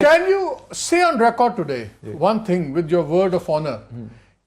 Can you say on record today one thing with your word of honor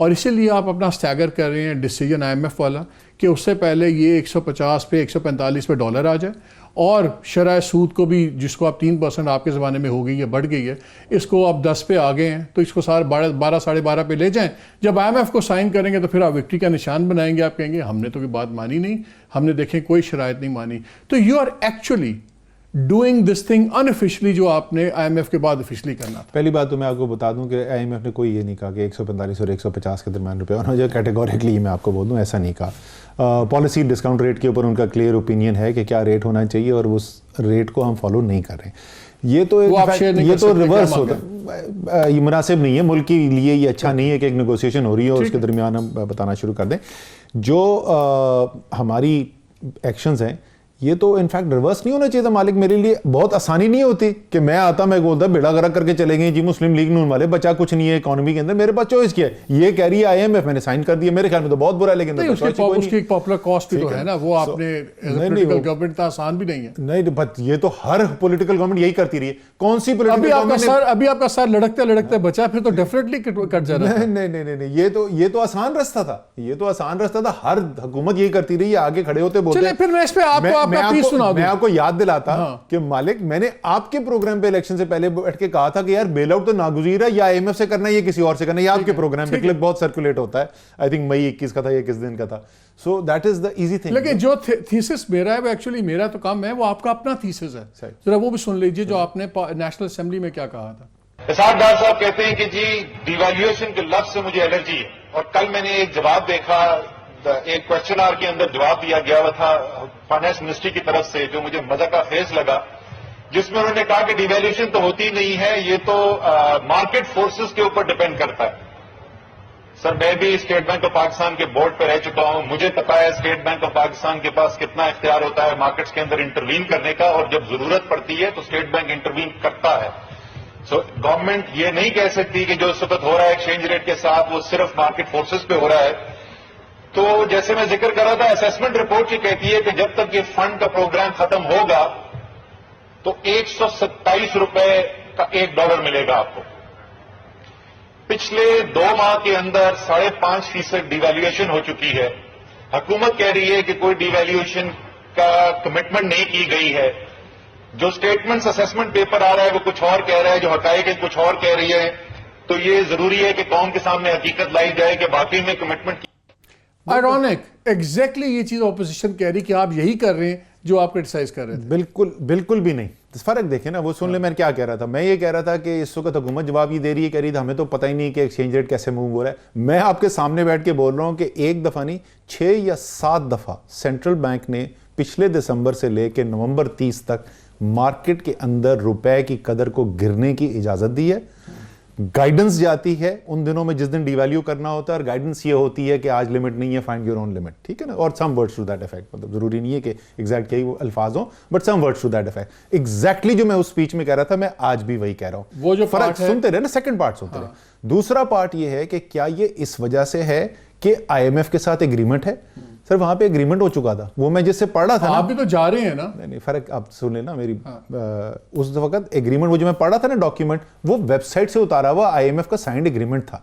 اور اسی لیے آپ اپنا اسٹیگر کر رہے ہیں ڈیسیجن IMF والا کہ اس سے پہلے یہ 150 پہ 145 پہ ڈالر آ جائے, اور شرح سود کو بھی جس کو آپ 3% آپ کے زمانے میں ہو گئی ہے, بڑھ گئی ہے, اس کو آپ 10 پہ آ گئے ہیں, تو اس کو سارے 12 ساڑھے 12 پہ لے جائیں. جب IMF کو سائن کریں گے تو پھر آپ وکٹری کا نشان بنائیں گے, آپ کہیں گے ہم نے تو کوئی بات مانی نہیں, ہم نے دیکھیں کوئی شرائط نہیں مانی. تو you are actually doing this thing unofficially جو آپ نے IMF کے بعد افیشلی کرنا تھا. پہلی بات تو میں آپ کو بتا دوں کہ IMF نے کوئی یہ نہیں کہا کہ 145 اور 150 کے درمیان روپے ہونا چاہیے. کیٹیگوریکلی میں آپ کو بول دوں ایسا نہیں کہا. پالیسی ڈسکاؤنٹ ریٹ کے اوپر ان کا کلیئر اوپینین ہے کہ کیا ریٹ ہونا چاہیے, اور اس ریٹ کو ہم فالو نہیں کر رہے. یہ تو ریورس ہوتا ہے, یہ مناسب نہیں ہے ملک کے لیے, یہ اچھا نہیں ہے کہ ایک نیگوسیشن ہو رہی ہے اور اس کے درمیان ہم بتانا شروع کر دیں. جو ہماری ایکشنز ہیں یہ تو انفیکٹ ریورس نہیں ہونا چاہیے تھا مالک. میرے لیے بہت آسانی نہیں ہوتی کہ میں آتا, میں بولتا بیڑا غرق کر کے چلے گئے جی مسلم لیگ نون والے, بچا کچھ نہیں ہے اکانومی کے اندر, میرے پاس چوائس کیا ہے, یہ کہہ رہی ہے IMF, میں نے سائن کر دیا. میرے خیال میں تو بہت برا ہے, لیکن اس کی ایک پاپولر کاسٹ بھی تو ہے نا, وہ آپ نے پولیٹیکل گورنمنٹ تو آسان بھی نہیں ہے. نہیں بٹ یہ تو ہر پولیٹیکل گورنمنٹ یہی کرتی رہی ہے. کون سی پولیٹیکل گورنمنٹ, ابھی آپ کا سر لڑکتے لڑکتے بچا, پھر تو ڈیفینیٹلی کٹ جا رہا ہے. نہیں, یہ تو آسان رستہ تھا, یہ تو آسان رستہ تھا. ہر حکومت یہی کرتی رہی ہے, آگے کھڑے ہوتے بولتے. چلیں پھر میں اس پہ آپ کو آپ کا پیس سنا دوں. میں آپ کو یاد دلاتا کہ مالک, میں نے آپ کے پروگرام پہ الیکشن سے پہلے بیٹھ کے کہا تھا کہ یار بیل آؤٹ تو ناگزیر ہے, یا IMF سے کرنا ہے یا کسی اور سے کرنا ہے. یہ آپ کے پروگرام پہ کلپ بہت سرکولیٹ ہوتا ہے, آئی تھنک مئی 21 کا تھا یا کس دن کا تھا. So that is the easy thing. لیکن جو تھیسس میرا ہے وہ ایکچولی میرا تو کم ہے, وہ آپ کا اپنا تھیسس ہے. ذرا وہ بھی سن لیجئے جو آپ نے نیشنل اسمبلی میں کیا کہا تھا. اسحاق ڈار صاحب کہتے ہیں کہ جی ڈیویلیویشن کے لفظ سے مجھے الرجی ہے, اور کل میں نے ایک جواب دیکھا, ایک کوشچن آر کے اندر جواب دیا گیا ہوا تھا فائنانس منسٹری کی طرف سے, جو مجھے مزہ کا خیز لگا, جس میں انہوں نے کہا کہ ڈیویلیویشن تو ہوتی نہیں ہے, یہ تو مارکیٹ فورسز کے اوپر ڈپینڈ کرتا ہے. سر میں بھی اسٹیٹ بینک آف پاکستان کے بورڈ پہ رہ چکا ہوں, مجھے پتا ہے اسٹیٹ بینک آف پاکستان کے پاس کتنا اختیار ہوتا ہے مارکیٹس کے اندر انٹروین کرنے کا, اور جب ضرورت پڑتی ہے تو اسٹیٹ بینک انٹروین کرتا ہے. سو گورنمنٹ یہ نہیں کہہ سکتی کہ جو اس وقت ہو رہا ہے ایکسچینج ریٹ کے ساتھ وہ صرف مارکیٹ فورسز پہ ہو رہا ہے. تو جیسے میں ذکر کر رہا تھا, اسیسمنٹ رپورٹ یہ کہتی ہے کہ جب تک یہ فنڈ کا پروگرام ختم ہوگا تو 127 روپے کا $1 ملے گا آپ کو. پچھلے 2 ماہ کے اندر 5.5% ڈیویلیویشن ہو چکی ہے. حکومت کہہ رہی ہے کہ کوئی ڈیویلیویشن کا کمٹمنٹ نہیں کی گئی ہے. جو اسٹیٹمنٹس اسیسمنٹ پیپر آ رہا ہے وہ کچھ اور کہہ رہا ہے, جو حقائق کچھ اور کہہ رہی ہے. تو یہ ضروری ہے کہ قوم کے سامنے حقیقت لائی جائے کہ باقی میں کمٹمنٹ. آئرونک, ایگزیکٹلی یہ چیز اپوزیشن کہہ رہی کہ آپ یہی کر رہے ہیں جو آپ کرٹیسائز کر رہے تھے. بالکل بھی نہیں. فرق دیکھیں نا, وہ سن لیں میں کیا کہہ رہا تھا. میں یہ کہہ رہا تھا کہ اس وقت حکومت جواب یہ دے رہی ہے, کہہ رہی تھا ہمیں تو پتہ ہی نہیں کہ ایکسچینج ریٹ کیسے موو ہو رہا ہے. میں آپ کے سامنے بیٹھ کے بول رہا ہوں کہ ایک دفعہ نہیں 6 یا 7 دفعہ سینٹرل بینک نے پچھلے دسمبر سے لے کے نومبر 30 تک مارکیٹ کے اندر روپے کی قدر کو گرنے کی اجازت دی ہے. گائیڈنس جاتی ہے ان دنوں میں جس دن ڈی ویلیو کرنا ہوتا ہے, اور گائیڈنس یہ ہوتی ہے کہ آج لمٹ نہیں ہے, فائنڈ یور اون لمٹ, ٹھیک ہے نا, اور سم ورڈز ٹو دیٹ افیکٹ. مطلب ضروری نہیں ہے کہ ایگزیکٹ یہی وہ الفاظ ہوں, but some words to that effect. Exactly جو میں اس اسپیچ میں کہہ رہا تھا میں آج بھی وہی کہہ رہا ہوں. وہ جو فرق سنتے رہے نا, سیکنڈ پارٹ سنتے رہے. دوسرا پارٹ یہ ہے کہ کیا یہ اس وجہ سے ہے کہ IMF کے ساتھ ایگریمنٹ ہے. سر وہاں پہ ایگریمنٹ ہو چکا تھا, وہ میں جس سے پڑھ رہا تھا. آپ بھی تو جا رہے ہیں نا. نہیں فرق آپ سن لیں نا میری. اس وقت ایگریمنٹ وہ جو میں پڑھ رہا تھا نا ڈاکیومنٹ, وہ ویب سائٹ سے اتارا ہوا IMF کا سائنڈ ایگریمنٹ تھا.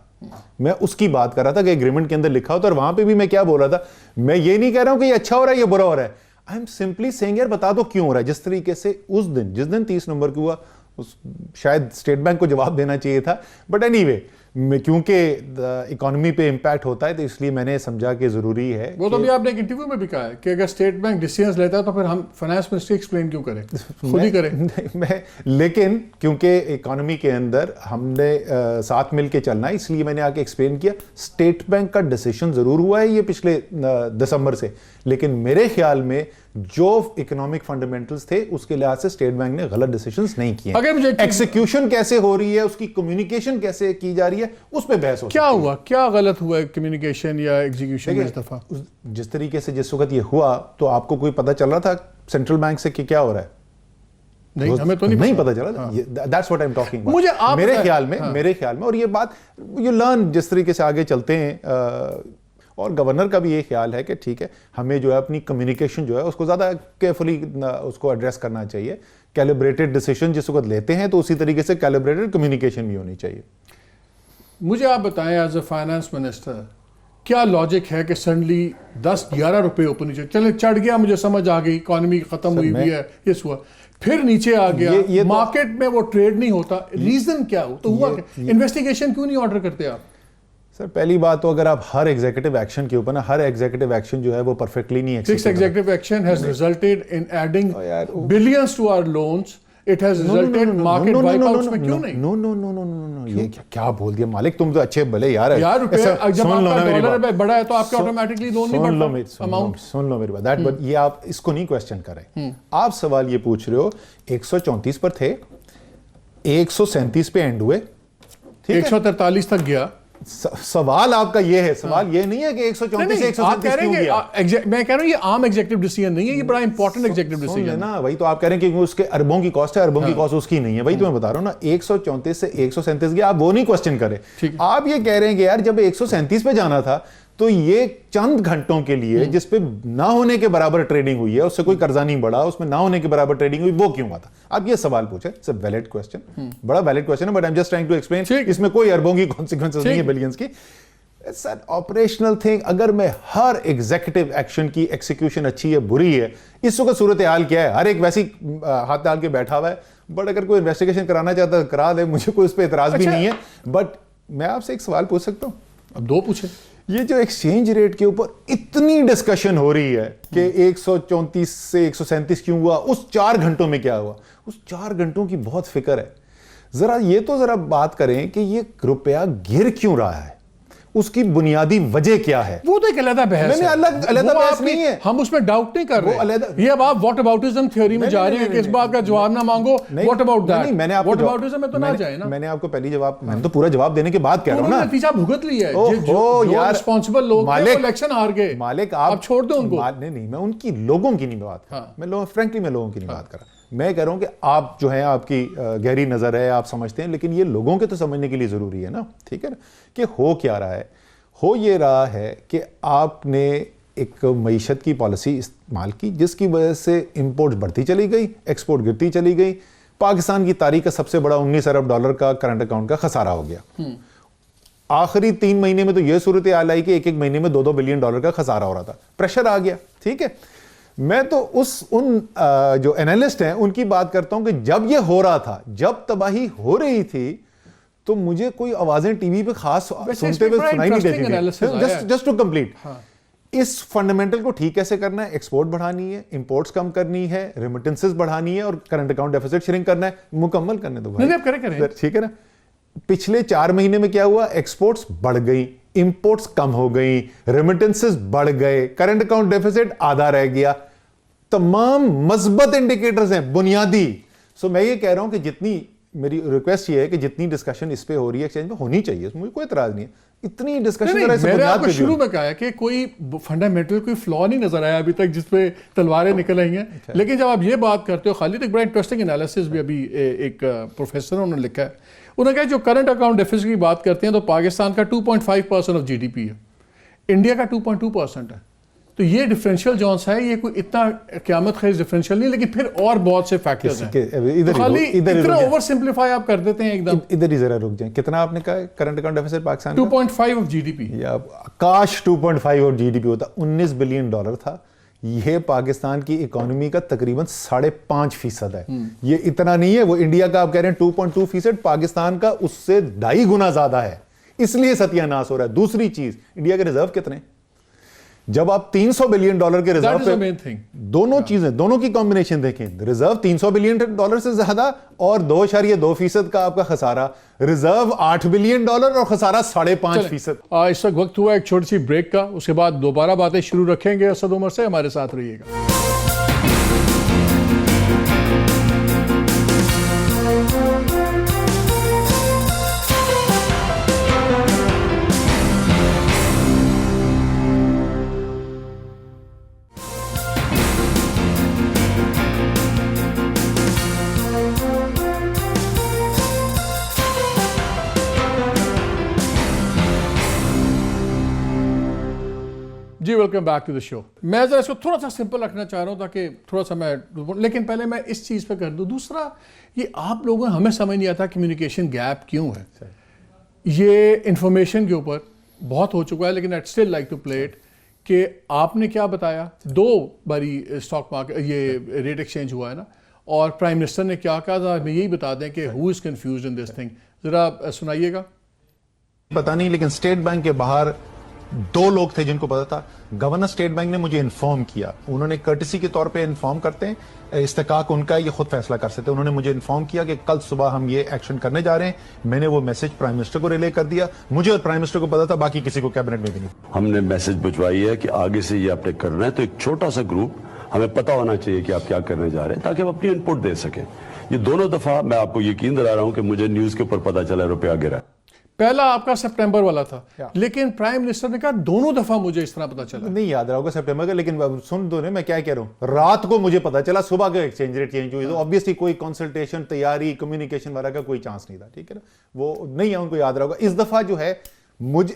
میں اس کی بات کر رہا تھا کہ ایگریمنٹ کے اندر لکھا ہوتا, اور وہاں پہ بھی میں کیا بول رہا تھا, میں یہ نہیں کہہ رہا ہوں کہ یہ اچھا ہو رہا ہے یہ برا ہو رہا ہے. آئی ایم سمپلی سیئنگ یار بتا دو کیوں ہو رہا ہے. جس طریقے سے اس دن جس دن 30 نومبر کو ہوا, شاید اسٹیٹ بینک کو جواب دینا چاہیے تھا, بٹ اینی وے کیونکہ اکانومی پہ امپیکٹ ہوتا ہے تو اس لیے میں نے سمجھا کہ ضروری ہے. وہ تو بھی آپ نے ایک انٹرویو میں بھی کہا ہے کہ اگر اسٹیٹ بینک ڈیسیژنز لیتا ہے تو پھر ہم فائنانس منسٹری ایکسپلین کیوں کریں, خود ہی کریں. لیکن کیونکہ اکانومی کے اندر ہم نے ساتھ مل کے چلنا ہے, اس لیے میں نے آ کے ایکسپلین کیا. اسٹیٹ بینک کا ڈیسیشن ضرور ہوا ہے یہ پچھلے دسمبر سے, لیکن میرے خیال میں جو اکنامک فنڈامنٹلز تھے اس کے لحاظ سے اسٹیٹ بینک نے غلط ڈیسیشنز نہیں کیے. ایکسیکیوشن کیسے ہو رہی ہے, اس کی کمیونیکیشن کیسے کی جا رہی ہے, اس پہ بحث ہو. کیا ہوا, کیا غلط ہوا کمیونیکیشن یا ایگزیکیوشن میں اس دفعہ؟ جس طریقے سے جس وقت یہ ہوا تو آپ کو کوئی پتہ چل رہا تھا سینٹرل بینک سے کہ کیا ہو رہا ہے؟ نہیں, ہمیں تو نہیں پتہ چلا تھا. That's what I'm talking about. میرے خیال میں اور یہ بات you learn جس طریقے سے آگے چلتے ہیں, اور گورنر کا بھی یہ خیال ہے کہ ٹھیک ہے ہمیں جو ہے اپنی کمیونیکیشن جو ہے اس کو زیادہ کیئرفلی اس کو ایڈریس کرنا چاہیے. کیلیبریٹڈ ڈیسیشن جس وقت لیتے ہیں تو اسی طریقے سے کیلیبریٹڈ کمیونیکیشن بھی ہونی چاہیے. مجھے آپ بتائیں ایز اے فائنانس منسٹر کیا لاجک ہے کہ سڈنلی 10-11 روپے اوپر نیچے چلے چڑھ گیا, مجھے سمجھ آ گئی اکانومی ختم ہوئی بھی ہے, یہ ہوا, پھر نیچے آ گیا, مارکیٹ میں وہ ٹریڈ نہیں ہوتا, ریزن کیا ہو تو ہوا کہ انویسٹیگیشن کیوں نہیں آرڈر کرتے آپ؟ سر پہلی بات تو اگر آپ ہر ایگزیکٹو ایکشن کے اوپر نا, ہر ایگزیکٹو ایکشن جو ہے وہ پرفیکٹلی نہیں This executive action has resulted in adding billions to our loans. It has resulted market wipeouts میں کیوں نہیں؟ نو نو نو نو نو نو, یہ کیا بول دیا مالک, تم تو اچھے بھلے یار روپے جب آپ کا ڈالر بڑا ہے تو آپ کا آٹومیٹکلی لون نہیں بڑھتا اماؤنٹ. سن لو میری بات, بٹ یہ آپ اس کو نہیں کوشچن کر رہے. آپ سوال یہ پوچھ رہے ہو 134 پر تھے, 137 پہ اینڈ ہوئے, 143 تک گیا. سوال آپ کا یہ ہے, سوال یہ نہیں ہے کہ 134 سے 137 کیوں گیا. میں کہہ رہا ہوں یہ عام ایگزیکٹو ڈیسیژن نہیں ہے, یہ بڑا امپورٹنٹ ایگزیکٹو ڈیسیژن ہے نا. وہی تو آپ کہہ رہے ہیں کہ اس کے اربوں کی کاسٹ ہے, اربوں کی کاسٹ اس کی نہیں ہے. وہی تو میں بتا رہا ہوں نا, 134 سے 137 گیا, آپ وہ نہیں کوسچن کرے. آپ یہ کہہ رہے ہیں کہ یار جب 137 پہ جانا تھا تو یہ چند گھنٹوں کے لیے جس پہ نہ ہونے کے برابر ٹریڈنگ ہوئی ہے, اس سے کوئی قرضہ نہیں بڑھا, اس میں نہ ہونے کے برابر ٹریڈنگ ہوئی, وہ کیوں ہوا تھا؟ آپ یہ سوال پوچھیں, اٹس اے ویلڈ کوسچن, بڑا ویلڈ کوسچن ہے, but I am just trying to explain. اس میں کوئی اربوں کی کانسیکوینسز نہیں ہے بلینز کی. It's an operational thing. اگر میں ہر ایگزیکٹو ایکشن کی ایکسیکیوشن اچھی ہے بری ہے, اس وقت صورتحال کیا ہے, ہر ایک ویسی ہاتھ ڈال کے بیٹھا ہوا ہے, بٹ اگر کوئی انویسٹیگیشن کرانا چاہتا ہے کرا دے, مجھے کوئی اس پہ اعتراض بھی نہیں ہے. بٹ میں آپ سے ایک سوال پوچھ سکتا ہوں؟ اب دو پوچھیں. یہ جو ایکسچینج ریٹ کے اوپر اتنی ڈسکشن ہو رہی ہے کہ 134 سے 137 کیوں ہوا, اس 4 گھنٹوں میں کیا ہوا, اس 4 گھنٹوں کی بہت فکر ہے. ذرا بات کریں کہ یہ روپیہ گر کیوں رہا ہے, اس کی بنیادی وجہ کیا ہے. وہ تو ایک علیحدہ بحث ہے, علیحدہ بحث نہیں ہے, ہم اس میں ڈاؤٹ نہیں کر رہے. یہ اب آپ واٹ اباؤٹزم تھیوری میں جا رہے ہیں کہ اس بات کا جواب نہ مانگو, واٹ اباؤٹ دیٹ. واٹ اباؤٹزم میں تو نہ جائے نا. میں نے آپ کو پہلی جواب, میں تو پورا جواب دینے کے بعد کہہ رہا ہوں نا. نتیجہ بھگت لیا ہے, جو رسپانسبل لوگ ہیں وہ الیکشن ہار گئے. مالک آپ چھوڑ دو ان کو. نہیں, میں ان کی لوگوں کی نہیں بات کر رہا, میں فرینکلی میں لوگوں کی نہیں بات کر رہا. میں کہہ رہا ہوں کہ آپ جو ہیں, آپ کی گہری نظر ہے, آپ سمجھتے ہیں, لیکن یہ لوگوں کے تو سمجھنے کے لیے ضروری ہے نا. ٹھیک ہے نا, کہ ہو کیا رہا ہے. ہو یہ رہا ہے کہ آپ نے ایک معیشت کی پالیسی استعمال کی جس کی وجہ سے امپورٹ بڑھتی چلی گئی, ایکسپورٹ گرتی چلی گئی. پاکستان کی تاریخ کا سب سے بڑا 19 ارب ڈالر کا کرنٹ اکاؤنٹ کا خسارہ ہو گیا. آخری 3 مہینے میں تو یہ صورتحال آئی کہ ایک مہینے میں $2 بلین کا خسارہ ہو رہا تھا, پریشر آ گیا. ٹھیک ہے, میں تو ان جو اینالسٹ ہیں ان کی بات کرتا ہوں کہ جب یہ ہو رہا تھا, جب تباہی ہو رہی تھی, تو مجھے کوئی آوازیں ٹی وی پہ خاص سنتے ہوئے سنائی نہیں دیتی تھی. جسٹ ٹو کمپلیٹ, اس فنڈامنٹل کو ٹھیک کیسے کرنا ہے, ایکسپورٹ بڑھانی ہے, امپورٹس کم کرنی ہے, ریمیٹنسز بڑھانی ہے, اور کرنٹ اکاؤنٹ ڈیفیسٹ شرنک کرنا ہے. مکمل کرنے دو بھائی, ٹھیک ہے نا. پچھلے 4 مہینے میں کیا ہوا, ایکسپورٹس بڑھ گئی, امپورٹس کم ہو گئی, ریمیٹنسز بڑھ گئے, کرنٹ اکاؤنٹ ڈیفیسٹ آدھا رہ گیا. تمام مثبت انڈیکیٹرز ہیں بنیادی. سو میں یہ کہہ رہا ہوں کہ جتنی میری ریکویسٹ یہ ہے کہ جتنی ڈسکشن اس پہ ہو رہی ہے ایکسچینج میں ہونی چاہیے, اس میں کوئی اعتراض نہیں ہے. اتنی ڈسکشن میں نے آپ کو شروع میں کہا ہے کہ کوئی فنڈامنٹل کوئی فلا نہیں نظر آیا ابھی تک جس پہ تلواریں نکل آئی ہیں. لیکن جب آپ یہ بات کرتے ہو, خالد ایک بڑا انٹرسٹنگ انالیسس بھی ابھی ایک پروفیسر انہوں نے لکھا ہے, انہوں نے کہا جو کرنٹ اکاؤنٹ ڈیفیسٹ کی بات کرتے ہیں تو پاکستان کا 2.5% آف GDP ہے, انڈیا کا 2.2% ہے. تو یہ ڈفرینشیل جونس ہے, یہ کوئی اتنا قیامت خیز ڈفرینشیل نہیں, لیکن پھر اور بہت سے فیکٹرز ہیں. خالی اتنا اوور سمپلیفائی آپ کر دیتے ہیں ایک دم. ادھر ہی ذرا رک جائیں, کتنا آپ نے کہا current account deficit Pakistan 2.5 of GDP. کاش 2.5 آف GDP ہوتا, $19 بلین تھا. یہ پاکستان کی اکانومی کا تقریباً 5.5% ہے. یہ اتنا نہیں ہے, وہ انڈیا کا آپ کہہ رہے ہیں 2.2%, پاکستان کا اس سے 2.5 گنا زیادہ ہے, اس لیے ستیہ ناس ہو رہا ہے. دوسری چیز, انڈیا کے ریزرو کتنے, جب آپ $300 بلین کے ریزرو پہ, دونوں چیزیں, دونوں کی کمبینیشن دیکھیں, ریزرو $300 بلین سے زیادہ اور 2.2% کا آپ کا خسارہ, ریزرو $8 بلین اور خسارہ 5.5%. اس وقت ہوا ایک چھوٹی سی بریک کا, اس کے بعد دوبارہ باتیں شروع رکھیں گے. اسد عمر سے ہمارے ساتھ رہیے گا. جی ویلکم بیک ٹو دا شو. میں ذرا اس کو تھوڑا سا سمپل رکھنا چاہ رہا ہوں تاکہ تھوڑا سا میں, لیکن پہلے میں اس چیز پہ کر دوں. دوسرا, یہ آپ لوگوں ہمیں سمجھ نہیں آتا کمیونیکیشن گیپ کیوں ہے. یہ انفارمیشن کے اوپر بہت ہو چکا ہے, لیکن I'd still like to play it کہ آپ نے کیا بتایا, 2 باری اسٹاک مارکیٹ یہ ریٹ ایکسچینج ہوا ہے نا, اور پرائم منسٹر نے کیا کہا تھا, ہمیں یہی بتا دیں کہ who is confused in this thing, ذرا سنائیے گا. پتا نہیں, لیکن اسٹیٹ بینک کے باہر 2 لوگ تھے جن کو پتا تھا. گورنر اسٹیٹ بینک نے مجھے انفارم کیا, انہوں نے کرٹسی کے طور پہ انفارم کرتے ہیں, استحقاق ان کا یہ خود فیصلہ کر سکتے ہیں. انہوں نے مجھے انفارم کیا کہ کل صبح ہم یہ ایکشن کرنے جا رہے ہیں. میں نے وہ میسج پرائم منسٹر کو ریلے کر دیا. مجھے اور پرائم منسٹر کو پتا تھا, باقی کسی کو کیبنٹ میں بھی نہیں. ہم نے میسج بھجوائی ہے کہ آگے سے یہ آپ نے کرنا ہے, تو ایک چھوٹا سا گروپ ہمیں پتا ہونا چاہیے کہ آپ کیا کرنے جا رہے ہیں, تاکہ ہم اپنی ان پٹ دے سکیں. یہ دونوں دفعہ میں آپ کو یقین دلا رہا ہوں کہ مجھے نیوز کے اوپر پتا چلا روپیہ گرا. پہلا آپ کا سپٹمبر والا تھا, لیکن پرائم منسٹر نے کہا دونوں دفعہ مجھے اس طرح پتا چلا. نہیں یاد رہا ہوگا سپٹمبر کا, لیکن سن دو میں کیا کہہ رہا ہوں, رات کو مجھے پتا چلا, صبح کا ایکسچینج ریٹ چینج ہوئی, تو obviously کوئی کنسلٹیشن, تیاری, کمیونیکیشن وغیرہ کا کوئی چانس نہیں تھا. ٹھیک ہے نا, وہ نہیں ہے, ان کو یاد رہا ہوگا. اس دفعہ جو ہے مجھے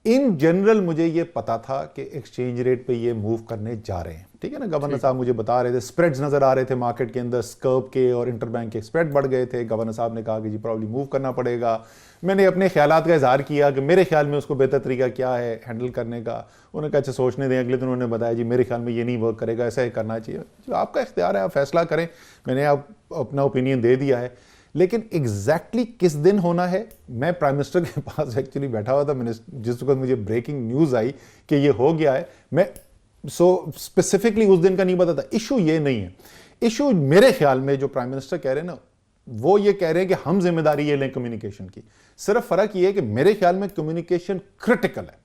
ان جنرل مجھے یہ پتا تھا کہ ایکسچینج ریٹ پہ یہ موو کرنے جا رہے ہیں. ٹھیک ہے نا, گورنر صاحب مجھے بتا رہے تھے, سپریڈز نظر آ رہے تھے مارکیٹ کے اندر, سکرب کے اور انٹر بینک کے سپریڈ بڑھ گئے تھے. گورنر صاحب نے کہا کہ جی پرابلی موو کرنا پڑے گا. میں نے اپنے خیالات کا اظہار کیا کہ میرے خیال میں اس کو بہتر طریقہ کیا ہے ہینڈل کرنے کا. انہوں نے کہا اچھا سوچنے دیں. اگلے دن انہوں نے بتایا جی میرے خیال میں یہ نہیں ورک کرے گا, ایسا ہی کرنا چاہیے. جو آپ کا اختیار ہے, آپ فیصلہ کریں. میں نے اپنا اوپینین دے دیا ہے, لیکن ایگزیکٹلی کس دن ہونا ہے, میں پرائم منسٹر کے پاس ایکچولی بیٹھا ہوا تھا. میں نے جس وقت مجھے بریکنگ نیوز آئی کہ یہ ہو گیا ہے, میں اسپیسیفکلی اس دن کا نہیں پتا تھا. ایشو یہ نہیں ہے. ایشو میرے خیال میں جو پرائم منسٹر کہہ رہے ہیں نا, وہ یہ کہہ رہے ہیں کہ ہم ذمہ داری یہ لیں کمیونیکیشن کی. صرف فرق یہ ہے کہ میرے خیال میں کمیونیکیشن کرٹیکل ہے.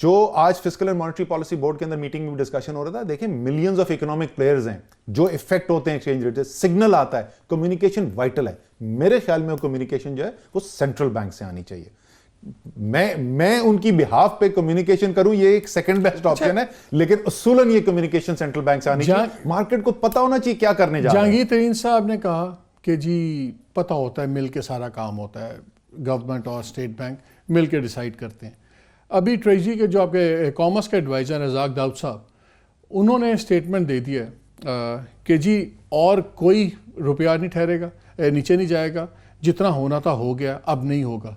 جو آج fiscal and monetary policy board کے اندر میٹنگ میں ڈسکشن ہو رہا تھا, دیکھیں ملینز آف اکنامک پلیئرز ہیں جو افیکٹ ہوتے ہیں ایکسچینج ریٹ سے, سگنل آتا ہے, کمیونیکیشن وائٹل ہے. میرے خیال میں کمیونیکیشن جو ہے وہ سینٹرل بینک سے آنی چاہیے. میں ان کی بہاف پہ کمیونیکیشن کروں, یہ ایک سیکنڈ بیسٹ آپشن ہے, لیکن اصولاً یہ کمیونیکیشن سینٹرل بینک سے آنی چاہیے. مارکیٹ کو پتا ہونا چاہیے کیا کرنے جا رہے ہیں. جہانگیر ترین صاحب نے کہا کہ جی پتہ ہوتا ہے, مل کے سارا کام ہوتا ہے, گورنمنٹ اور اسٹیٹ بینک مل کے ڈیسائیڈ کرتے ہیں. ابھی ٹریجری کے جو آپ کے کامرس کے ایڈوائزر رزاق داؤد صاحب, انہوں نے اسٹیٹمنٹ دے دیا ہے کہ جی اور کوئی روپیہ نہیں ٹھہرے گا, نیچے نہیں جائے گا, جتنا ہونا تھا ہو گیا, اب نہیں ہوگا.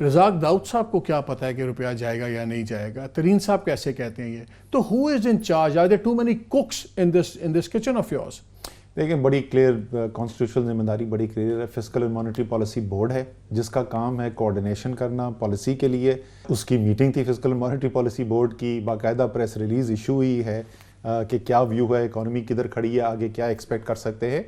رزاق داؤد صاحب کو کیا پتا ہے کہ روپیہ جائے گا یا نہیں جائے گا؟ ترین صاحب کیسے کہتے ہیں یہ؟ تو who is in charge? Are there too many cooks in this kitchen of yours? دیکھیں بڑی کلیئر کانسٹیٹیوشنل ذمہ داری بڑی کلیئر ہے. Fiscal and monetary policy board ہے جس کا کام ہے کوآرڈینیشن کرنا پالیسی کے لیے. اس کی میٹنگ تھی fiscal and monetary policy board کی, باقاعدہ پریس ریلیز ایشو ہوئی ہے کہ کیا ویو ہے, اکانومی کدھر کھڑی ہے, آگے کیا ایکسپیکٹ کر سکتے ہیں.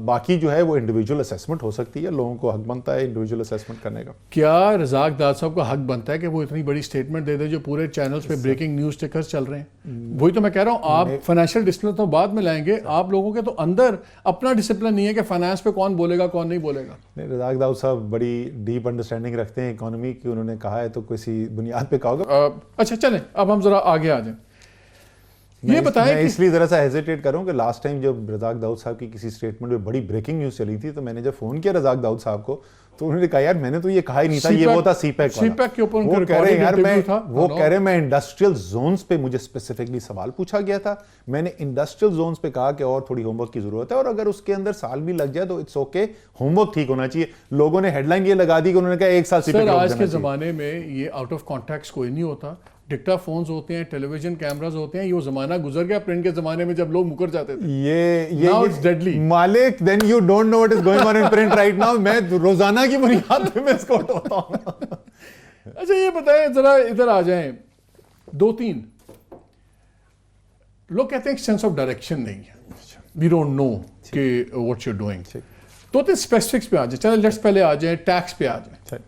باقی جو ہے وہ انڈیویجول اسیسمنٹ ہو سکتی ہے, لوگوں کو حق بنتا ہے انڈیویجول اسیسمنٹ کرنے کا. کیا رزاق داؤد صاحب کا حق بنتا ہے کہ وہ اتنی بڑی اسٹیٹمنٹ دے دے جو پورے چینلز پہ بریکنگ نیوز ٹکرز چل رہے ہیں؟ وہی تو میں کہہ رہا ہوں, آپ فائنینشیل ڈسپلن تو بعد میں لائیں گے, آپ لوگوں کے تو اندر اپنا ڈسپلن نہیں ہے کہ فائنانس پہ کون بولے گا کون نہیں بولے گا. نہیں, رزاق داؤد صاحب بڑی ڈیپ انڈرسٹینڈنگ رکھتے ہیں اکانومی کی, انہوں نے کہا ہے تو کسی بنیاد پہ کہا ہوگا. اچھا چلیں اب ہم ذرا آگے آ جائیں. یہ بتائیں میں اس لیے ذرا سا ہیزیٹیٹ کروں کہ لاسٹ ٹائم جب رزاق داؤد صاحب کی کسی اسٹیٹمنٹ میں بڑی بریکنگ نیوز چلی تھی, تو میں نے جب فون کیا رزاق داؤد صاحب کو تو انہوں نے کہا یار میں نے تو یہ کہا ہی نہیں تھا, یہ وہ تھا سی پیک والا. وہ کہہ رہے ہیں میں انڈسٹریل زونز پہ مجھے اسپیسیفکلی سوال پوچھا گیا تھا, میں نے انڈسٹریل زونز پہ کہا کہ اور تھوڑی ہوم ورک کی ضرورت ہے, اور اگر اس کے اندر سال بھی لگ جائے تو اٹس اوکے, ہوم ورک ٹھیک ہونا چاہیے. لوگوں نے ہیڈ لائن یہ لگا دی کہ انہوں نے کہا ایک سال سی پیک. آج کے زمانے میں یہ آؤٹ آف کانٹیکٹ کوئی نہیں ہوتا, ڈکٹا فونز ہوتے ہیں, ٹیلی ویژن کیمراز ہوتے ہیں. یہ زمانہ گزر گیا پرنٹ کے زمانے میں جب لوگ مکر جاتے تھے. یہ مالک then you don't know what is going on in print right now. میں روزانہ کی بنیاد پہ میں اس کو ہٹاتا ہوں. اچھا یہ بتائیں ذرا, ادھر آ جائیں. 2-3 لوگ کہتے ہیں سینس آف ڈائریکشن نہیں ہے, وی ڈونٹ نو کہ واٹ یو آر ڈوئنگ. 2-3 اسپیسفکس پہ آ جائیں. چلیں لیٹس پہلے آ جائیں ٹیکس پہ آ جائیں.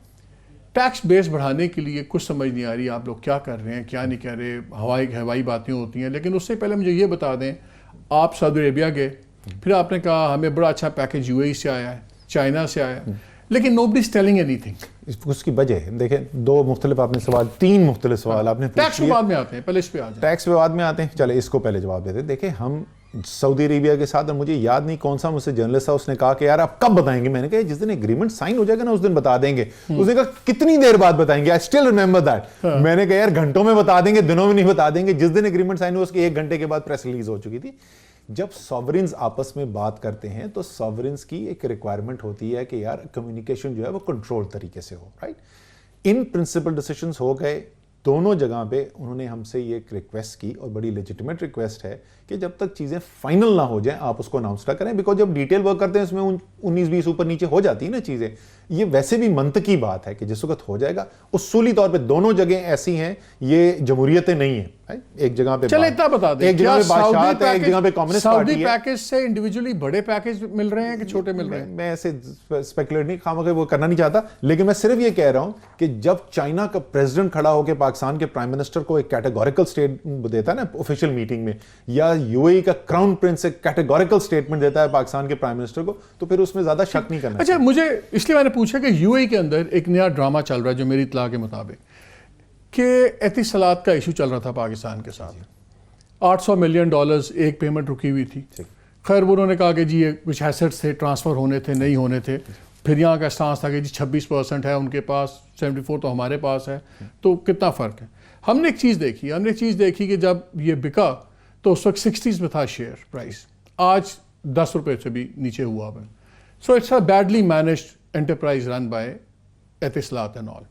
ٹیکس بیس بڑھانے کے لیے کچھ سمجھ نہیں آ رہی آپ لوگ کیا کر رہے ہیں کیا نہیں کر رہے, ہوائی باتیں ہوتی ہیں. لیکن اس سے پہلے مجھے یہ بتا دیں, آپ سعودی عربیہ گئے, پھر آپ نے کہا ہمیں بڑا اچھا پیکج UAE سے آیا ہے, چائنا سے آیا ہے, لیکن nobody is telling anything. اس کی وجہ ہے, دیکھیں 2 مختلف آپ نے سوال, 3 مختلف سوال آپ نے پوچھ لیے. ٹیکس پہ بعد میں آتے ہیں, پہلے اس پہ آ جائیں. ٹیکس پہ بعد میں آتے ہیں, چلے اس کو پہلے جواب دیتے ہیں. دیکھیں ہم سعودی عربیہ کے ساتھ, اور مجھے یاد نہیں کون سا مجھ سے جرنلسٹ تھا, اس نے کہا کہ یار آپ کب بتائیں گے؟ میں نے کہا جس دن ایگریمنٹ سائن ہو جائے گا نا اس دن بتا دیں گے. اس نے کہا کتنی دیر بعد بتائیں گے؟ I still remember that. میں نے کہا یار گھنٹوں میں بتا دیں گے, دنوں میں نہیں بتا دیں گے. جس دن ایگریمنٹ سائن ہوا اس کے 1 گھنٹے کے بعد پریس ریلیز ہو چکی تھی. جب ساورنز آپس میں بات کرتے ہیں تو ساورنز کی ایک ریکوائرمنٹ ہوتی ہے کہ یار کمیونیکیشن جو ہے وہ کنٹرول طریقے سے ہو, رائٹ. ان پرنسپل ڈیسیشنز ہو گئے دونوں جگہ پہ. انہوں نے ہم سے یہ ایک ریکویسٹ کی اور بڑی لیجٹیمیٹ ریکویسٹ ہے کہ جب تک چیزیں فائنل نہ ہو جائیں آپ اس کو اناؤنس نہ کریں, بیکاز جب ڈیٹیل ورک کرتے ہیں اس میں 19-20 اوپر نیچے ہو جاتی ہیں نا چیزیں. یہ ویسے بھی منطقی بات ہے کہ جس وقت ہو جائے گا. اصولی طور پہ دونوں جگہیں ایسی ہیں, یہ جمہوریتیں نہیں ہیں. ایک جگہ پہ چلے اتنا بتا دیں, ایک جگہ پہ بادشاہت ہے, ایک جگہ پہ کمیونسٹ پارٹی ہے. سعودی پیکج سے انڈیویجولی بڑے پیکج مل رہے ہیں کہ چھوٹے مل رہے ہیں؟ میں ایسے اسپیکولیٹ نہیں خواہ وہ کرنا نہیں چاہتا, لیکن میں صرف یہ کہہ رہا ہوں کہ جب چائنا کا پریزیڈنٹ کھڑا ہو کے پاکستان کے پرائم منسٹر کو ایک کیٹیگوریکل سٹیٹمنٹ دیتا ہے نا آفیشیل میٹنگ میں, یا یو اے ای کا کراؤن پرنس ایک کیٹیگوریکل سٹیٹمنٹ دیتا ہے پاکستان کے پرائم منسٹر کو, تو پھر اس میں زیادہ شک نہیں کرنا. اچھا, مجھے اس لیے میں نے پوچھا کہ یو اے ای کے اندر ایک نیا ڈرامہ چل رہا ہے جو میری اطلاع کے مطابق, کہ اتصالات کا ایشو چل رہا تھا پاکستان کے ساتھ. $800 ملین ایک پیمنٹ رکی ہوئی تھی. خیر انہوں نے کہا کہ جی یہ کچھ ایسٹس تھے, ٹرانسفر ہونے تھے, نہیں ہونے تھے. پھر یہاں کا اسٹانس تھا کہ جی 26% ہے ان کے پاس, 74 تو ہمارے پاس ہے, تو کتنا فرق ہے. ہم نے ایک چیز دیکھی کہ جب یہ بکا تو اس وقت 60s میں تھا شیئر پرائس, آج $10 سے بھی نیچے ہوا ہے. So it's a badly managed enterprise run by Etisalat and all.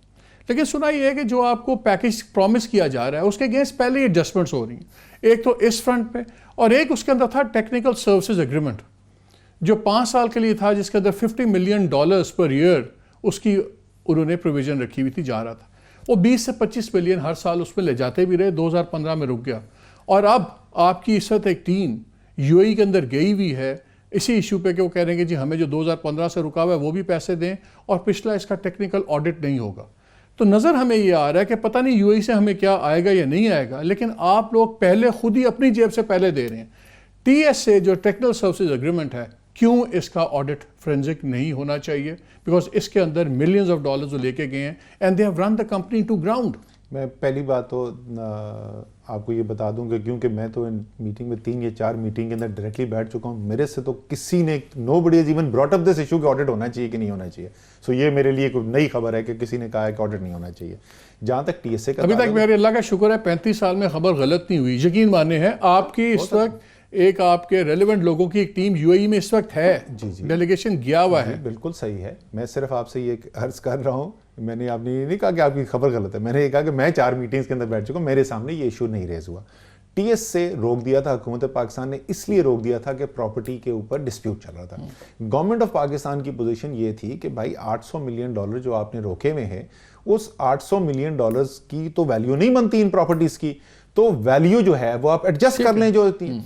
لیکن سنا یہ ہے کہ جو آپ کو پیکج پرومس کیا جا رہا ہے اس کے اگینسٹ پہلے ایڈجسٹمنٹس ہو رہی ہیں, ایک تو اس فرنٹ پہ, اور ایک اس کے اندر تھا ٹیکنیکل سروسز ایگریمنٹ جو 5 سال کے لیے تھا, جس کے اندر $50 ملین پر ایئر اس کی انہوں نے پروویژن رکھی ہوئی تھی, جا رہا تھا. وہ 20 سے 25 ملین ہر سال اس میں لے جاتے بھی رہے, 2015 میں رک گیا. اور اب آپ کی اس وقت ایک ٹیم یو اے ای کے اندر گئی ہوئی ہے اسی ایشو پہ کہ وہ کہہ رہے ہیں کہ جی ہمیں جو 2015 سے رکا ہوا ہے وہ بھی پیسے دیں, اور پچھلا اس کا ٹیکنیکل آڈٹ نہیں ہوگا. تو نظر ہمیں یہ آ رہا ہے کہ پتہ نہیں یو اے ای سے ہمیں کیا آئے گا یا نہیں آئے گا, لیکن آپ لوگ پہلے خود ہی اپنی جیب سے پہلے دے رہے ہیں. ٹی ایس سے جو ٹیکنیکل سروسز ایگریمنٹ ہے, کیوں اس کا آڈٹ فرینزک نہیں ہونا چاہیے؟ بیکاز اس کے اندر ملینز آف ڈالرز وہ لے کے گئے ہیں, and they have run the company to ground. میں پہلی بات تو آپ کو یہ بتا دوں کہ کیونکہ میں تو میٹنگ میں 3 یا 4 میٹنگ کے اندر ڈائریکٹلی بیٹھ چکا ہوں, میرے سے تو کسی نے nobody has even brought up this issue کہ آڈٹ ہونا چاہیے کہ نہیں ہونا چاہیے. سو یہ میرے لیے کوئی نئی خبر ہے کہ کسی نے کہا ہے کہ آڈٹ نہیں ہونا چاہیے. جہاں تک ٹی ایس اے کا ابھی تک میرے اللہ کا شکر ہے 35 سال میں خبر غلط نہیں ہوئی. یقین مانے ہیں آپ کی اس وقت ایک آپ کے ریلیونٹ لوگوں کی ایک ٹیم یو اے ای میں اس وقت ہے, ڈیلیگیشن گیا ہوا ہے. بالکل صحیح ہے. میں صرف آپ سے یہ عرض کر رہا ہوں, آپ نے یہ نہیں کہا کہ آپ کی خبر غلط ہے, میں نے یہ کہا کہ میں 4 میٹنگز کے اندر بیٹھ چکا ہوں, میرے سامنے یہ ایشو نہیں ریز ہوا. ٹی ایس سے روک دیا تھا حکومت پاکستان نے, اس لیے روک دیا تھا کہ پراپرٹی کے اوپر ڈسپیوٹ چل رہا تھا. گورنمنٹ آف پاکستان کی پوزیشن یہ تھی کہ بھائی $800 ملین جو آپ نے روکے ہوئے ہیں, اس $800 ملین کی تو ویلیو نہیں بنتی ان پراپرٹیز کی, تو ویلیو جو ہے وہ آپ ایڈجسٹ کر لیں. جو ہوتی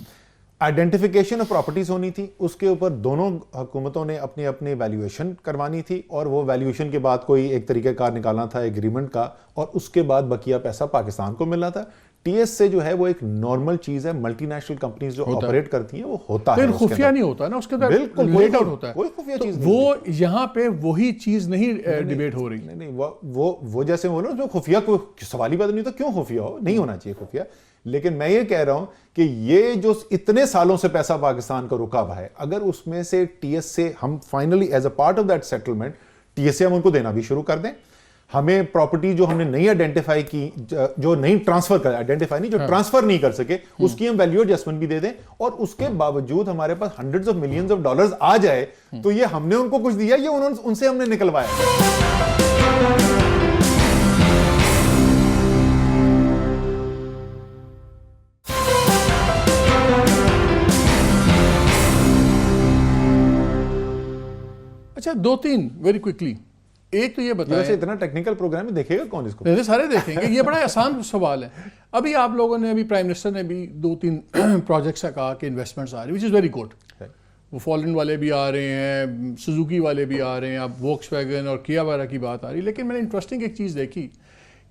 آئیڈینٹیفیکیشن آف پراپرٹیز ہونی تھی, اس کے اوپر دونوں حکومتوں نے اپنے اپنے ویلیویشن کروانی تھی, اور وہ ویلیویشن کے بعد کوئی ایک طریقہ کار نکالنا تھا ایگریمنٹ کا, اور اس کے بعد بقیہ پیسہ پاکستان کو ملنا تھا. ٹی ایس سے جو ہے وہ ایک نارمل چیز ہے, ملٹی نیشنل کمپنیز جو آپریٹ کرتی ہیں وہ ہوتا ہے, خفیہ نہیں ہوتا نا اس کے اندر, بالکل لیٹ آؤٹ ہوتا ہے, کوئی خفیہ چیز نہیں. وہ یہاں پہ وہی چیز نہیں ڈیبیٹ ہو رہی. نہیں, وہ جیسے بولو اس میں خفیہ کوئی سوال ہی بات نہیں ہوتا, کیوں خفیہ ہو, نہیں ہونا چاہیے خفیہ. لیکن میں یہ کہہ رہا ہوں کہ یہ جو اتنے سالوں سے پیسہ پاکستان کا رکا ہوا ہے, اگر اس میں سے ٹی ایس سے ہم finally as a part of that settlement T S سے ہم ان کو دینا بھی شروع کر دیں, ہمیں پراپرٹی جو ہم نے نہیں آئیڈینٹیفائی کی, جو نہیں ٹرانسفر کر, آئیڈینٹیفائی نہیں, جو ٹرانسفر نہیں کر سکے, اس کی ہم ویلیو ایڈجسٹمنٹ بھی دے دیں, اور اس کے باوجود ہمارے پاس hundreds of millions of dollars آ جائے, تو یہ ہم نے ان کو کچھ دیا, یہ ان سے ہم نے نکلوایا. اچھا 2-3 ویری کوئکلی. ایک تو یہ بتائیں, اتنا ٹیکنیکل پروگرام دیکھے گا کون اس کو؟ سارے دیکھیں گے, یہ بڑا آسان سوال ہے. ابھی آپ لوگوں نے, ابھی پرائم منسٹر نے بھی 2-3 پروجیکٹس کا کہا کہ انویسٹمنٹس آ رہی, وچ از ویری گڈ. وہ فالن والے بھی آ رہے ہیں, سوزوکی والے بھی آ رہے ہیں, اب ووکس ویگن اور کیا وغیرہ کی بات آ رہی. لیکن میں نے انٹرسٹنگ ایک چیز دیکھی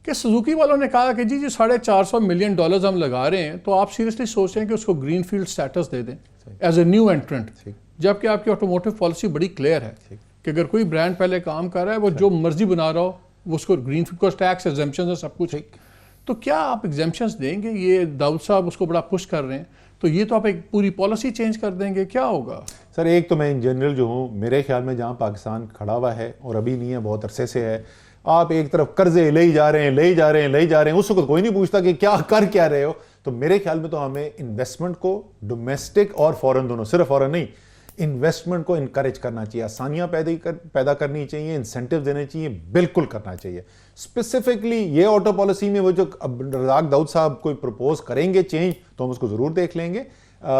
کہ سوزوکی والوں نے کہا کہ جی $450 ملین ہم لگا رہے ہیں, تو آپ سیریسلی سوچ رہے ہیں کہ اس کو گرین فیلڈ اسٹیٹس دے دیں ایز اے نیو انٹرنٹ, جبکہ آپ کی آٹوموٹیو پالیسی بڑی کلیئر ہے کہ اگر کوئی برانڈ پہلے کام کر رہا ہے, وہ جو مرضی بنا رہا ہو, وہ اس کو گرین فیلڈ, کو ٹیکس ایگزمپشنز ہے, سب کچھ. تو کیا آپ ایگزمپشنز دیں گے؟ یہ داؤد صاحب اس کو بڑا پش کر رہے ہیں, تو یہ تو آپ ایک پوری پالیسی چینج کر دیں گے, کیا ہوگا؟ سر ایک تو میں ان جنرل جو ہوں, میرے خیال میں جہاں پاکستان کھڑا ہوا ہے, اور ابھی نہیں ہے, بہت عرصے سے ہے, آپ ایک طرف قرضے لے ہی جا رہے ہیں, اس وقت کوئی نہیں پوچھتا کہ کیا کر کیا رہے ہو. تو میرے خیال میں تو ہمیں انویسٹمنٹ کو ڈومیسٹک اور فورن دونوں, صرف فورن نہیں, انویسٹمنٹ کو انکریج کرنا چاہیے, آسانیاں پیدا کرنی چاہیے, انسینٹیو دینے چاہیے, بالکل کرنا چاہیے. اسپیسیفکلی یہ آٹو پالیسی میں وہ جو رزاق داؤد صاحب کوئی پروپوز کریں گے چینج تو ہم اس کو ضرور دیکھ لیں گے,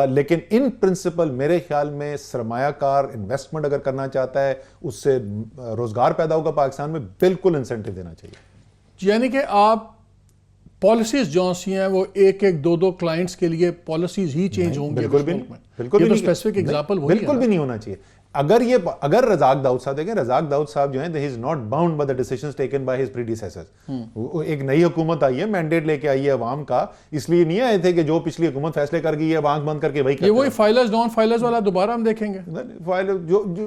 لیکن ان پرنسپل میرے خیال میں سرمایہ کار انویسٹمنٹ اگر کرنا چاہتا ہے اس سے روزگار پیدا ہوگا پاکستان میں, بالکل انسینٹیو دینا چاہیے. یعنی کہ آپ پالیسیز جو سی ہیں وہ ایک ایک دو دو کلائنٹس کے لیے پالیسیز ہی چینج ہوں گے, بالکل بھی نہیں, بالکل بھی یہ تو نہیں, اسپیسیفک ایگزامپل وہی ہے. بالکل بھی نہیں ہونا چاہیے. اگر رزاق داؤد صاحب دیکھیں, رزاق داؤد صاحب جو ہیں he is not bound by the decisions taken by his predecessors. ایک نئی حکومت آئی ہے, مینڈیٹ لے کے آئی ہے عوام کا, اس لیے نہیں آئے تھے کہ جو پچھلی حکومت فیصلے کر گئی ہے آنکھ بند کر کے وہی کرتے ہیں. یہ وہی فائلرز نان فائلرز والا دوبارہ ہم دیکھیں گے,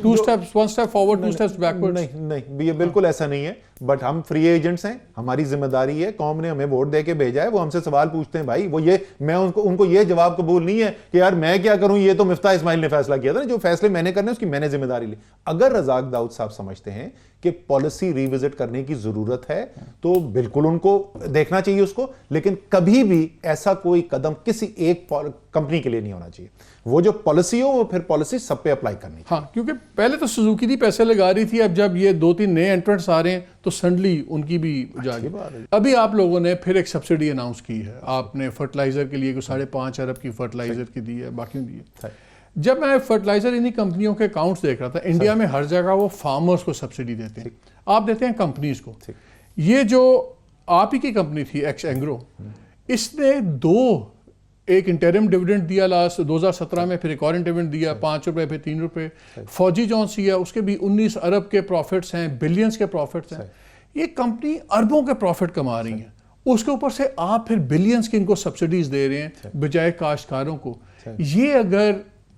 two steps, one step forward, two steps backward. نہیں, یہ بالکل ایسا نہیں ہے. بٹ ہم فری ایجنٹس ہیں, ہماری ذمہ داری ہے, قوم نے ہمیں ووٹ دے کے بھیجا ہے, وہ ہم سے سوال پوچھتے ہیں بھائی, وہ یہ میں ان کو یہ جواب قبول نہیں ہے کہ یار میں کیا کروں, یہ تو مفتاح اسماعیل نے فیصلہ کیا تھا, جو فیصلے میں نے کرنے اس کی میں نے ذمہ داری لی. اگر رزاق داؤد صاحب سمجھتے ہیں کہ پالیسی ریوزٹ کرنے کی ضرورت ہے تو بالکل ان کو دیکھنا چاہیے اس کو, لیکن کبھی بھی ایسا کوئی قدم کسی ایک کمپنی کے لیے نہیں ہونا چاہیے. وہ جو پالیسی ہو وہ پھر پالیسی سب پہ اپلائی کرنی. ہاں, کیونکہ پہلے تو سوزوکی دی پیسے لگا رہی تھی, اب جب یہ 2-3 نئے انٹرنٹس آ رہے ہیں تو سڈنلی ان کی بھی جاگی. ابھی آپ لوگوں نے پھر ایک سبسڈی اناؤنس کی ہے, آپ نے فرٹیلائزر کے لیے 5.5 ارب کی فرٹیلائزر کی دی ہے, باقیوں دی ہے. جب میں فرٹیلائزر انہی کمپنیوں کے اکاؤنٹس دیکھ رہا تھا, انڈیا میں ہر جگہ وہ فارمرز کو سبسڈی دیتے ہیں, آپ دیتے ہیں کمپنیز کو. یہ جو آپ ہی کی کمپنی تھی ایکس اینگرو, اس نے ایک انٹرم ڈیویڈنڈ دیا لاسٹ 2017 میں, پھر ایک اور انٹرم دیا 5 روپے, پھر 3 روپے. فوجی جون سی ہے, اس کے بھی 19 ارب کے پروفٹس ہیں, بلینز کے پروفٹس ہیں. یہ کمپنی اربوں کے پروفٹ کما رہی ہیں, اس کے اوپر سے آپ پھر بلینز کی ان کو سبسڈیز دے رہے ہیں بجائے کاشتکاروں کو. یہ اگر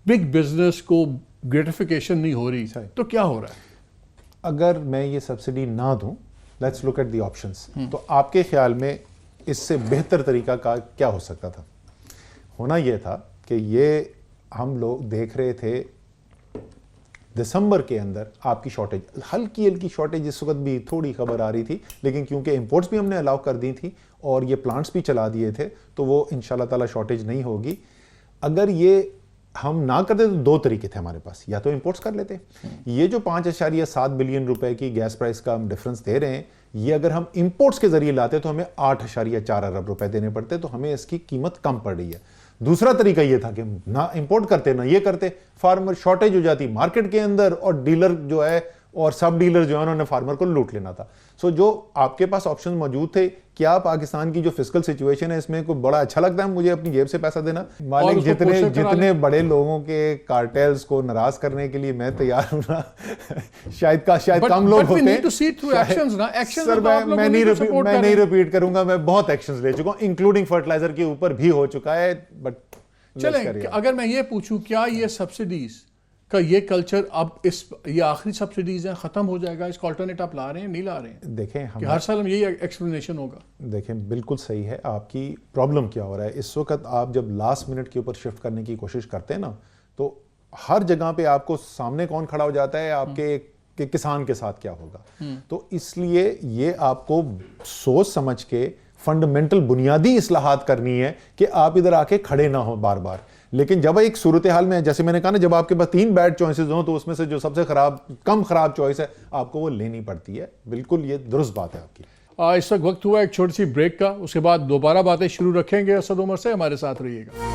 بگ بزنس کو گریٹیفیکیشن نہیں ہو رہی تو کیا ہو رہا ہے؟ اگر میں یہ سبسڈی نہ دوں, let's look at the options, تو آپ کے خیال میں اس سے بہتر طریقہ کا کیا ہو سکتا تھا؟ ہونا یہ تھا کہ یہ ہم لوگ دیکھ رہے تھے دسمبر کے اندر آپ کی شارٹیج, ہلکی شارٹیج اس وقت بھی تھوڑی خبر آ رہی تھی, لیکن کیونکہ امپورٹس بھی ہم نے الاؤ کر دی تھی اور یہ پلانٹس بھی چلا دیے تھے تو وہ انشاءاللہ تعالی شارٹیج نہیں ہوگی. اگر یہ ہم نہ کرتے تو 2 طریقے تھے ہمارے پاس, یا تو امپورٹس کر لیتے. یہ جو 5.7 بلین روپے کی گیس پرائس کا ہم ڈفرنس دے رہے ہیں, یہ اگر ہم امپورٹس کے ذریعے لاتے تو ہمیں 8.4 ارب روپے دینے پڑتے, تو ہمیں اس کی قیمت کم پڑ رہی ہے. دوسرا طریقہ یہ تھا کہ نہ امپورٹ کرتے نہ یہ کرتے, فارمر شارٹیج ہو جاتی مارکیٹ کے اندر, اور ڈیلر جو ہے اور سب ڈیلر جو ہے انہوں نے فارمر کو لوٹ لینا تھا. سو جو آپ کے پاس آپشن موجود تھے, کیا پاکستان کی جو فسکل سچویشن ہے اس میں کوئی بڑا اچھا لگتا ہے مجھے اپنی جیب سے پیسہ دینا؟ مالک جتنے بڑے لوگوں کے کارٹیلز کو ناراض کرنے کے لیے میں تیار ہوں نا, شاید کم لوگ ہوتے ہیں. سر میں نہیں ریپیٹ کروں گا, میں بہت ایکشنز لے چکا ہوں, انکلوڈنگ فرٹیلائزر کے اوپر بھی ہو چکا ہے. بٹ چلیں, اگر میں یہ پوچھوں کیا یہ سبسڈیز کا یہ کلچر اب یہ آخری سبسڈیز ہیں, ختم ہو جائے گا, اس کا آلٹرنیٹ آپ لا رہے ہیں نہیں لا رہے ہیں؟ دیکھیں کہ ہر سال ہم یہی ایکسپلینیشن ہوگا. دیکھیں بالکل صحیح ہے, آپ کی پرابلم کیا ہو رہا ہے اس وقت. آپ جب لاسٹ منٹ کے اوپر شفٹ کرنے کی کوشش کرتے ہیں نا, تو ہر جگہ پہ آپ کو سامنے کون کھڑا ہو جاتا ہے, آپ کے کہ کسان کے ساتھ کیا ہوگا. تو اس لیے یہ آپ کو سوچ سمجھ کے فنڈامنٹل بنیادی اصلاحات کرنی ہے کہ آپ ادھر آ کے کھڑے نہ ہوں بار بار. لیکن جب ایک صورتحال میں, جیسے میں نے کہا نا, جب آپ کے پاس 3 بیڈ چوائسز ہوں تو اس میں سے جو سب سے کم خراب چوائس ہے آپ کو وہ لینی پڑتی ہے. بالکل یہ درست بات ہے آپ کی. اس وقت ہوا ایک چھوٹی سی بریک کا, اس کے بعد دوبارہ باتیں شروع رکھیں گے. اسد عمر سے ہمارے ساتھ رہیے گا.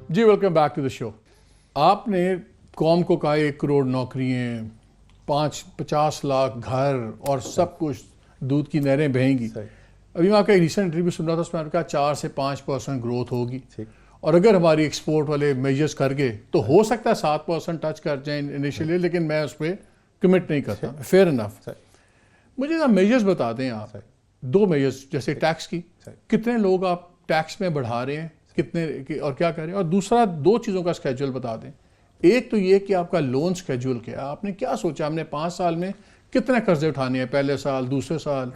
جی ویلکم بیک ٹو دا شو. آپ نے قوم کو کہا 1 کروڑ نوکریاں, 50 لاکھ گھر اور سب کچھ, دودھ کی نہریں بہیں گی. ابھی میں آپ کا ایک ریسنٹ انٹرویو سن رہا تھا, اس میں آپ نے کہا 4 سے 5% گروتھ ہوگی, اور اگر ہماری ایکسپورٹ والے میجرز کر گئے تو ہو سکتا ہے 7% ٹچ کر جائیں انیشیلی, لیکن میں اس پہ کمٹ نہیں کرتا. Fair enough. مجھے نا میجرز بتا دیں آپ, 2 میجرز, جیسے ٹیکس کی, کتنے لوگ آپ ٹیکس میں بڑھا رہے ہیں, کتنے اور کیا کر رہے ہیں. اور دوسرا 2 چیزوں کا اسکیجول بتا دیں. ایک تو یہ کہ آپ کا لون اسکیجول کیا, آپ نے کیا سوچا ہم نے 5 سال میں کتنے قرضے اٹھانے ہیں, پہلے سال دوسرے سال,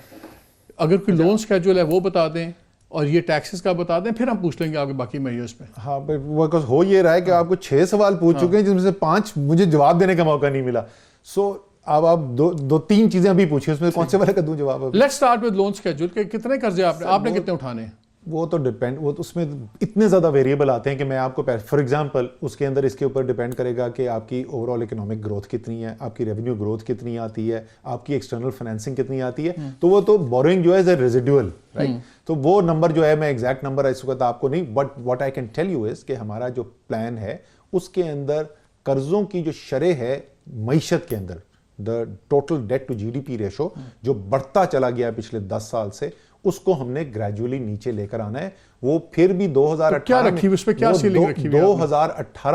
اگر کوئی لون اسکیجول ہے وہ بتا دیں, اور یہ ٹیکسز کا بتا دیں, پھر ہم پوچھ لیں گے آپ کے باقی میئرز پہ. ہاں وہ ہو یہ رہا ہے کہ آپ کو 6 سوال پوچھ چکے ہیں جس میں سے 5 مجھے جواب دینے کا موقع نہیں ملا. سو اب آپ 2-3 چیزیں ابھی پوچھیں, اس میں کون سے والے کا دوں جواب؟ Let's start with loan schedule کہ کتنے قرضے آپ نے کتنے اٹھانے ہیں. وہ تو ڈیپینڈ, وہ اس میں اتنے زیادہ ویریبل آتے ہیں کہ میں آپ کو فار ایگزامپل اس کے اندر اس کے اوپر ڈیپینڈ کرے گا کہ آپ کی اوور آل اکنامک گروتھ کتنی ہے, آپ کی ریونیو گروتھ کتنی آتی ہے, آپ کی ایکسٹرنل فائنینسنگ کتنی آتی ہے. تو وہ تو بورنگ جو ہے ریزیڈیول, رائٹ. تو وہ نمبر جو ہے میں ایگزیکٹ نمبر اس وقت آپ کو نہیں, but what I can tell you is کہ ہمارا جو پلان ہے اس کے اندر قرضوں کی جو شرح ہے معیشت کے اندر, the total debt to G D P ratio جو بڑھتا چلا گیا پچھلے 10 سال سے, اس کو ہم نے گریجولی نیچے لے کر آنا ہے. وہ پھر بھی 2018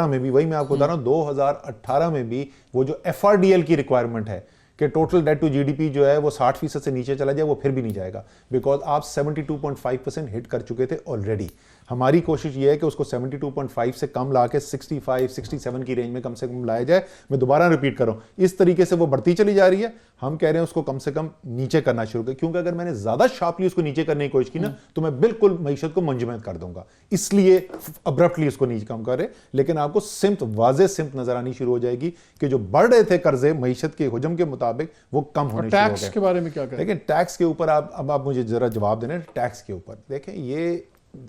میں بھی وہی میں آپ کو بتا رہا ہوں, 2018 میں بھی وہ جو ایف آر ڈی ایل کی ریکوائرمنٹ ہے کہ total debt to G D P جو ہے وہ 60% سے نیچے چلا جائے, وہ پھر بھی نہیں جائے گا, بیکاز آپ 72.5% ہٹ کر چکے تھے آلریڈی. ہماری کوشش یہ ہے کہ اس کو 72.5 سے کم لا کے 65-67 کی رینج میں کم سے کم لایا جائے. میں دوبارہ ریپیٹ کر رہا ہوں, اس طریقے سے وہ بڑھتی چلی جا رہی ہے. ہم کہہ رہے ہیں اس کو کم سے کم نیچے کرنا شروع کریں, کیونکہ اگر میں نے زیادہ شارپلی اس کو نیچے کرنے کی کوشش کی نا تو میں بالکل معیشت کو منجمد کر دوں گا. اس لیے ابرپٹلی اس کو نیچے کم کرے, لیکن آپ کو سمت, واضح سمت نظر آنی شروع ہو جائے گی کہ جو بڑھ رہے تھے قرضے معیشت کے حجم کے مطابق وہ کم ہونے شروع ہو گئے. ٹیکس کے بارے میں کیا کہیں؟ لیکن ٹیکس کے اوپر اب آپ مجھے ذرا جواب دینا. ٹیکس کے اوپر دیکھیں, یہ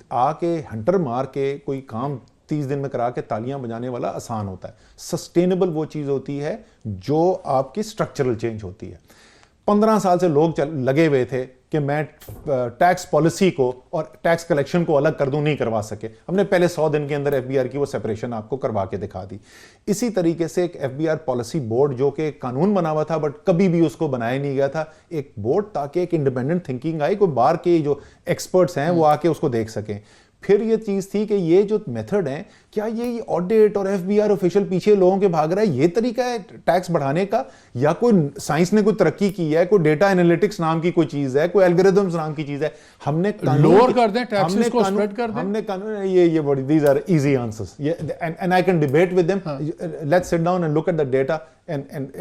آ کے ہنٹر مار کے کوئی کام 30 دن میں کرا کے تالیاں بجانے والا آسان ہوتا ہے. سسٹینیبل وہ چیز ہوتی ہے جو آپ کی سٹرکچرل چینج ہوتی ہے. 15 سال سے لوگ لگے ہوئے تھے کہ میں ٹیکس پالیسی کو اور ٹیکس کلیکشن کو الگ کر دوں, نہیں کروا سکے. ہم نے پہلے 100 دن کے اندر ایف بی آر کی وہ سیپریشن آپ کو کروا کے دکھا دی. اسی طریقے سے ایک F B R policy board جو کہ قانون بنا ہوا تھا بٹ کبھی بھی اس کو بنایا نہیں گیا تھا, ایک بورڈ تاکہ ایک انڈیپینڈنٹ تھنکنگ آئی, کوئی باہر کے جو ایکسپرٹس ہیں وہ آ کے اس کو دیکھ سکیں. پھر یہ چیز تھی کہ یہ جو میتھڈ ہیں, کیا یہ آڈٹ اور ایف بی آر آفیشل پیچھے لوگوں کے بھاگ رہا ہے, یہ طریقہ ہے ٹیکس بڑھانے کا, یا کوئی سائنس نے کوئی ترقی کی ہے, کوئی ڈیٹا انالیٹکس نام کی کوئی چیز ہے, کوئی الگوریتھمز نام کی چیز ہے. ہم نے لوور کر دیں ٹیکسز کو, اسپریڈ کر دیں. ہم نے قانون, یہ بڑی, these are easy answers, and I can debate with them. Let's sit down and look at the data, and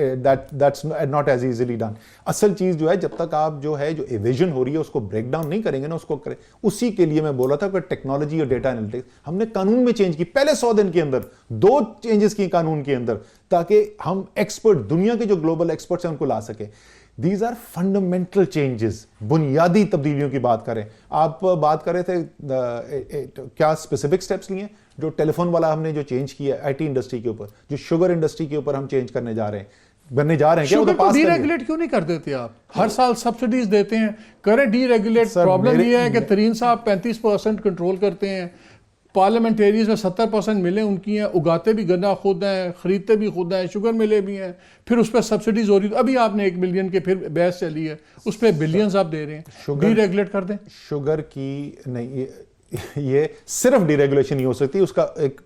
that's not as easily done. اصل چیز جو ہے, جب تک آپ جو ہے جو ایویژن ہو رہی ہے اس کو بریک ڈاؤن نہیں کریں گے نا, اس کو کریں. اسی کے لیے میں بولا تھا کہ ٹیکنالوجی اور ڈیٹا انالیٹکس ہم نے قانون میں چینج کی. پہلے 100 دن کے اندر 2 چینجز کی قانون کے اندر, تاکہ ہم ایکسپرٹ, دنیا کے جو گلوبل ایکسپرٹس ہیں ان کو لا سکیں. دیز آر فنڈامنٹل چینجز, بنیادی تبدیلیوں کی بات کریں. آپ بات کر رہے تھے کیا اسپیسیفک سٹیپس لیے ہیں. جو ٹیلی فون والا ہم نے جو چینج کیا ہے آئی ٹی انڈسٹری کے اوپر, جو شوگر انڈسٹری کے اوپر ہم چینج کرنے جا رہے ہیں, بننے جا رہے ہیں, کیا وہ تو پاس ڈی ریگولیٹ کیوں نہیں کر دیتے آپ؟ ہر سال سبسڈیز دیتے ہیں, کریں ڈی ریگولیٹ. پرابلم یہ ہے کہ ترین صاحب 35% کنٹرول کرتے ہیں, پارلیمنٹیریز میں 70% ملیں ان کی ہیں, اگاتے بھی گنا خود ہیں, خریدتے بھی خود ہیں, شوگر ملے بھی ہیں, پھر اس پہ سبسڈیز ہو رہی. ابھی آپ نے 1 ملین کے پھر بحث چلی ہے, اس پہ بلینز آپ دے رہے ہیں. ڈی ریگولیٹ کر دیں. شوگر کی نہیں, یہ صرف ڈی ریگولیشن نہیں ہو سکتی, اس کا ایک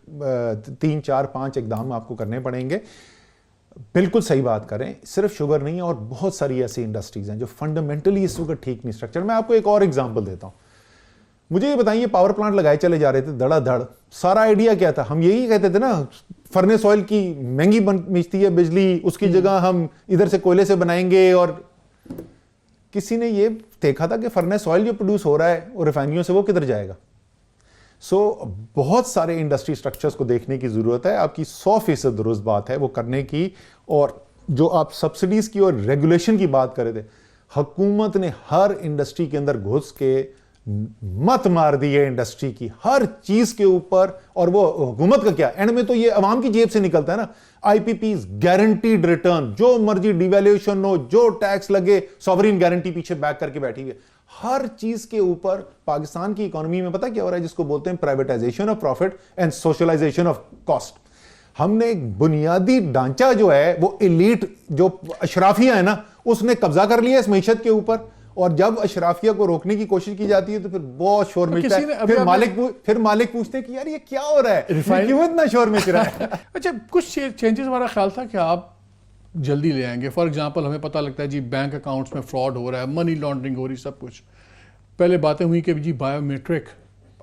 3-4-5 اقدام آپ کو کرنے پڑیں گے. بالکل صحیح بات کریں, صرف شوگر نہیں ہے, اور بہت ساری ایسی انڈسٹریز ہیں جو فنڈامنٹلی اس وقت ٹھیک نہیں اسٹرکچر. میں آپ کو ایک اور ایگزامپل دیتا ہوں. مجھے یہ بتائیے, پاور پلانٹ لگائے چلے جا رہے تھے دھڑا دھڑ, سارا آئیڈیا کیا تھا؟ ہم یہی کہتے تھے نا, فرنس آئل کی مہنگی بیچتی ہے بجلی, اس کی جگہ ہم ادھر سے کوئلے سے بنائیں گے. اور کسی نے یہ دیکھا تھا کہ فرنس آئل جو پروڈیوس ہو رہا ہے اور ریفائنریوں سے وہ کدھر جائے گا؟ سو بہت سارے انڈسٹری سٹرکچرز کو دیکھنے کی ضرورت ہے. آپ کی 100% درست بات ہے وہ کرنے کی. اور جو آپ سبسڈیز کی اور ریگولیشن کی بات کر رہے تھے, حکومت نے ہر انڈسٹری کے اندر گھس کے مت مار دی ہے انڈسٹری کی ہر چیز کے اوپر. اور وہ حکومت کا کیا, اینڈ میں تو یہ عوام کی جیب سے نکلتا ہے نا. آئی پی پیز گارنٹیڈ ریٹرن, جو مرضی ڈیویلیوشن ہو, جو ٹیکس لگے, سوورین گارنٹی پیچھے بیک کر کے بیٹھی ہوئی ہے. ہر چیز کے اوپر پاکستان کی اکانومی میں پتہ کیا ہو رہا ہے, جس کو بولتے ہیں privatisation of profit and socialisation of cost. ہم نے ایک بنیادی ڈھانچہ جو ہے وہ ایلیٹ جو اشرافیہ ہے نا, اس نے قبضہ کر لیا اس معیشت کے اوپر. اور جب اشرافیہ کو روکنے کی کوشش کی جاتی ہے تو پھر بہت شور مچتا ہے. پھر مالک پوچھتے ہیں کہ یار یہ کیا ہو رہا ہے, کیوں اتنا شور مچ رہا ہے. اچھا, کچھ چینجز ہمارا خیال تھا کہ آپ جلدی لے آئیں گے. فار ایگزامپل ہمیں پتہ لگتا ہے جی بینک اکاؤنٹس میں فراڈ ہو رہا ہے, منی لانڈرنگ ہو رہی, سب کچھ. پہلے باتیں ہوئی کہ جی بایو میٹرک